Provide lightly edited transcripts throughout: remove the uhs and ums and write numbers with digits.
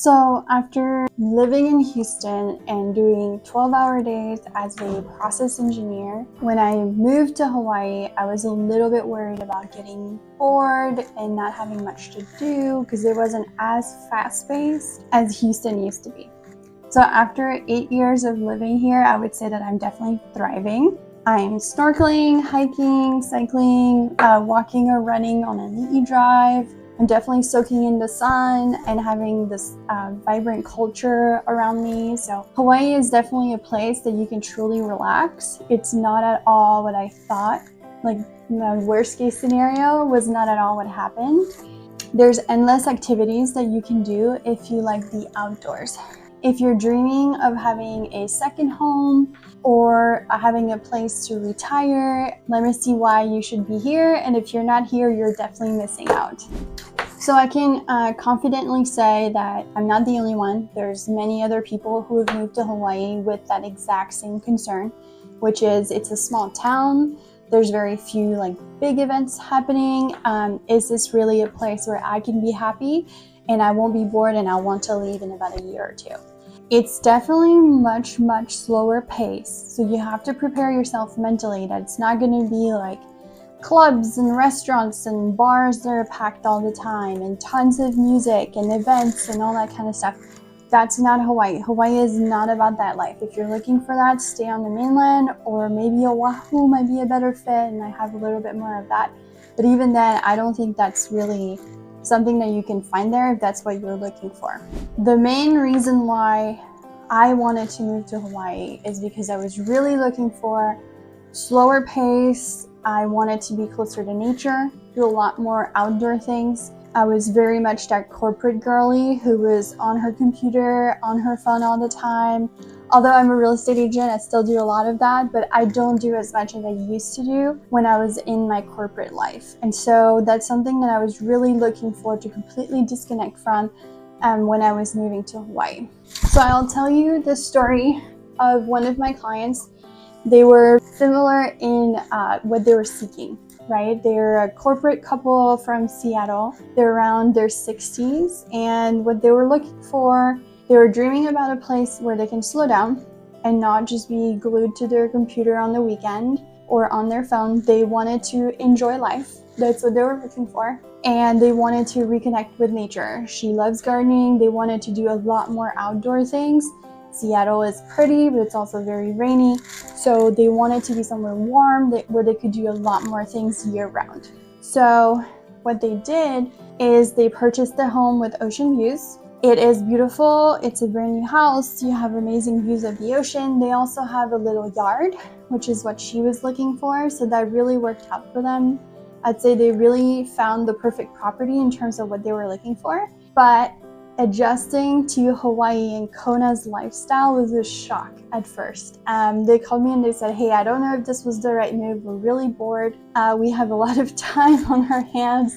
So after living in Houston and doing 12-hour days as a process engineer, when I moved to Hawaii, I was a little bit worried about getting bored and not having much to do because it wasn't as fast-paced as Houston used to be. So after 8 years of living here, I would say that I'm definitely thriving. I'm snorkeling, hiking, cycling, walking or running on a Li'i drive. I'm definitely soaking in the sun and having this vibrant culture around me. So Hawaii is definitely a place that you can truly relax. It's not at all what I thought. Like, my worst case scenario was not at all what happened. There's endless activities that you can do if you like the outdoors. If you're dreaming of having a second home or having a place to retire, let me see why you should be here. And if you're not here, you're definitely missing out. So I can confidently say that I'm not the only one. There's many other people who have moved to Hawaii with that exact same concern, which is it's a small town. There's very few big events happening. Is this really a place where I can be happy and I won't be bored and I want to leave in about a year or two? It's definitely much slower pace. So you have to prepare yourself mentally that it's not going to be like clubs and restaurants and bars that are packed all the time and tons of music and events and all that kind of stuff. That's not Hawaii. Hawaii is not about that life. If you're looking for that, stay on the mainland, or maybe Oahu might be a better fit and I have a little bit more of that. But even then, I don't think that's really something that you can find there if that's what you're looking for. The main reason why I wanted to move to Hawaii is because I was really looking for slower pace. I wanted to be closer to nature, do a lot more outdoor things. I was very much that corporate girly who was on her computer, on her phone all the time. Although I'm a real estate agent, I still do a lot of that, but I don't do as much as I used to do when I was in my corporate life. And so that's something that I was really looking for to completely disconnect from when I was moving to Hawaii. So I'll tell you the story of one of my clients. They were similar in what they were seeking, right? They're a corporate couple from Seattle. They're around their 60s, and what they were looking for, they were dreaming about a place where they can slow down and not just be glued to their computer on the weekend or on their phone. They wanted to enjoy life. That's what they were looking for. And they wanted to reconnect with nature. She loves gardening. They wanted to do a lot more outdoor things. Seattle is pretty, but it's also very rainy. So they wanted to be somewhere warm where they could do a lot more things year round. So what they did is they purchased the home with ocean views. It is beautiful. It's a brand new house. You have amazing views of the ocean. They also have a little yard, which is what she was looking for. So that really worked out for them. I'd say they really found the perfect property in terms of what they were looking for. But adjusting to Hawaii and Kona's lifestyle was a shock at first. They called me and they said, hey, I don't know if this was the right move. We're really bored. We have a lot of time on our hands.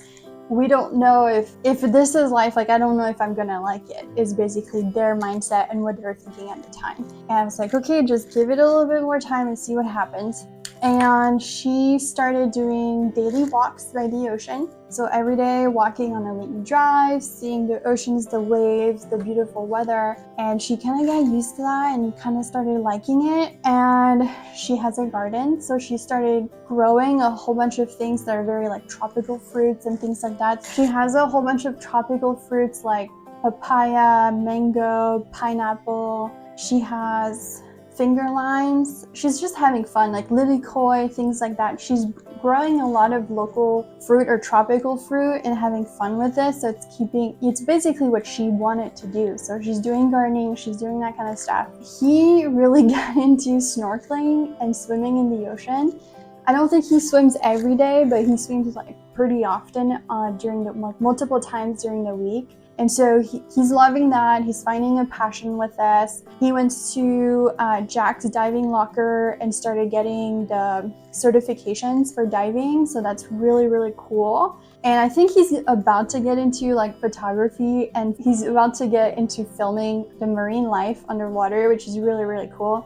We don't know if this is life. I don't know if I'm gonna like it, is basically their mindset and what they were thinking at the time. And I was like, okay, just give it a little bit more time and see what happens. And she started doing daily walks by the ocean. So every day walking on a Li'i drive, seeing the oceans, the waves, the beautiful weather. And she kind of got used to that and kind of started liking it. And she has a garden. So she started growing a whole bunch of things that are very tropical fruits and things like that. She has a whole bunch of tropical fruits like papaya, mango, pineapple. She has finger limes. She's just having fun, like lilikoi, things like that. She's growing a lot of local fruit or tropical fruit and having fun with this. So it's basically what she wanted to do. So she's doing gardening, she's doing that kind of stuff. He really got into snorkeling and swimming in the ocean. I don't think he swims every day, but he swims pretty often during the multiple times during the week. And so he's loving that. He's finding a passion with this. He went to Jack's Diving Locker and started getting the certifications for diving. So that's really, really cool. And I think he's about to get into like photography, and he's about to get into filming the marine life underwater, which is really, really cool.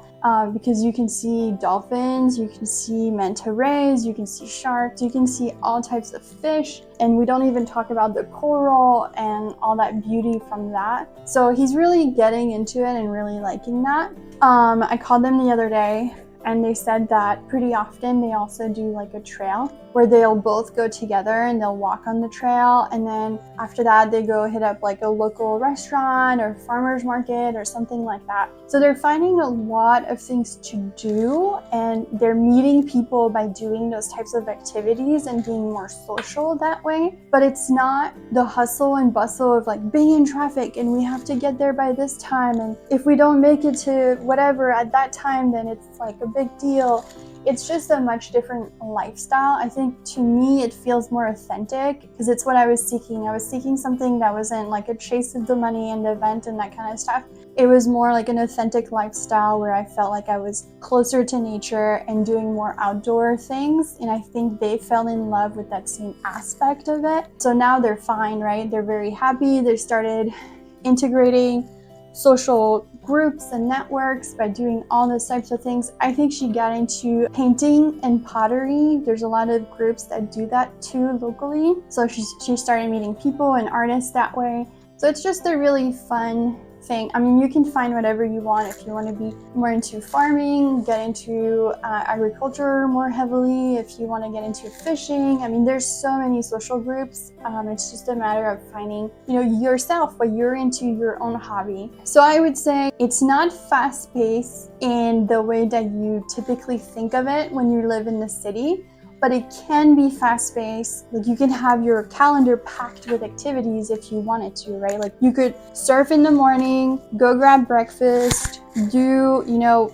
Because you can see dolphins, you can see manta rays, you can see sharks, you can see all types of fish. And we don't even talk about the coral and all that beauty from that. So he's really getting into it and really liking that. I called them the other day, and they said that pretty often they also do like a trail where they'll both go together and they'll walk on the trail, and then after that they go hit up like a local restaurant or farmer's market or something like that. So they're finding a lot of things to do, and they're meeting people by doing those types of activities and being more social that way. But it's not the hustle and bustle of like being in traffic and we have to get there by this time, and if we don't make it to whatever at that time, then it's like a big deal. It's just a much different lifestyle. I think to me it feels more authentic because it's what I was seeking. I was seeking something that wasn't like a chase of the money and the event and that kind of stuff. It was more like an authentic lifestyle where I felt like I was closer to nature and doing more outdoor things. And I think they fell in love with that same aspect of it. So now they're fine, right? They're very happy. They started integrating social groups and networks by doing all those types of things. I think she got into painting and pottery. There's a lot of groups that do that too locally. So she started meeting people and artists that way. So it's just a really fun thing. I mean, you can find whatever you want. If you want to be more into farming, get into agriculture more heavily. If you want to get into fishing, I mean, there's so many social groups. It's just a matter of finding, yourself, what you're into, your own hobby. So I would say it's not fast-paced in the way that you typically think of it when you live in the city, but it can be fast-paced. Like you can have your calendar packed with activities if you wanted to, right? Like you could surf in the morning, go grab breakfast, do,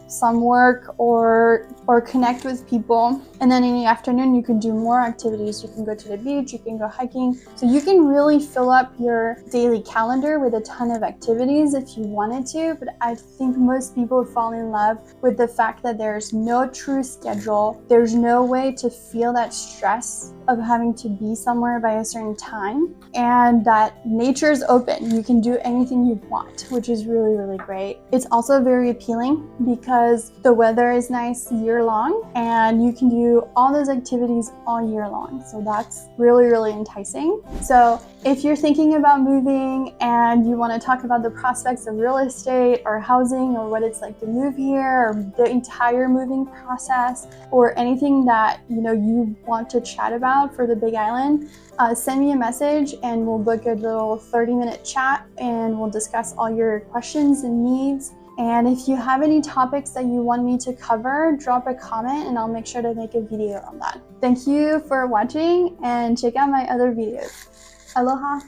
some work or connect with people. And then in the afternoon, you can do more activities. You can go to the beach, you can go hiking. So you can really fill up your daily calendar with a ton of activities if you wanted to. But I think most people fall in love with the fact that there's no true schedule. There's no way to feel that stress of having to be somewhere by a certain time, and that nature's open. You can do anything you want, which is really, really great. It's also very appealing because the weather is nice year long and you can do all those activities all year long. So that's really, really enticing. So if you're thinking about moving and you want to talk about the prospects of real estate or housing or what it's like to move here or the entire moving process or anything that you want to chat about for the Big Island, send me a message and we'll book a little 30-minute chat and we'll discuss all your questions and needs. And if you have any topics that you want me to cover, drop a comment and I'll make sure to make a video on that. Thank you for watching and check out my other videos. Aloha!